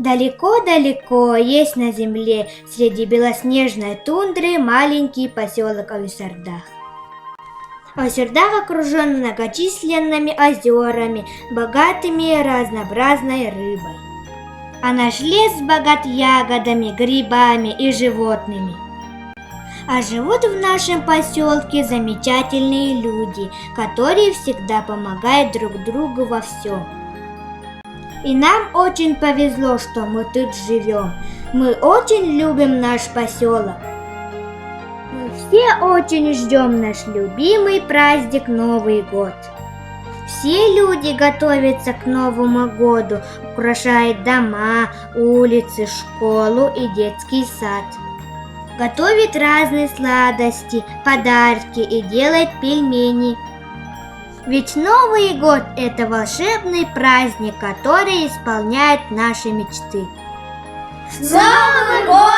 Далеко-далеко есть на земле среди белоснежной тундры маленький поселок Овсюрдах. Овсюрдах окружен многочисленными озерами, богатыми разнообразной рыбой. А наш лес богат ягодами, грибами и животными. А живут в нашем поселке замечательные люди, которые всегда помогают друг другу во всем. И нам очень повезло, что мы тут живем. Мы очень любим наш поселок. Мы все очень ждем наш любимый праздник Новый год. Все люди готовятся к Новому году, украшают дома, улицы, школу и детский сад. Готовят разные сладости, подарки и делают пельмени. Ведь Новый год – это волшебный праздник, который исполняет наши мечты. С Новым годом!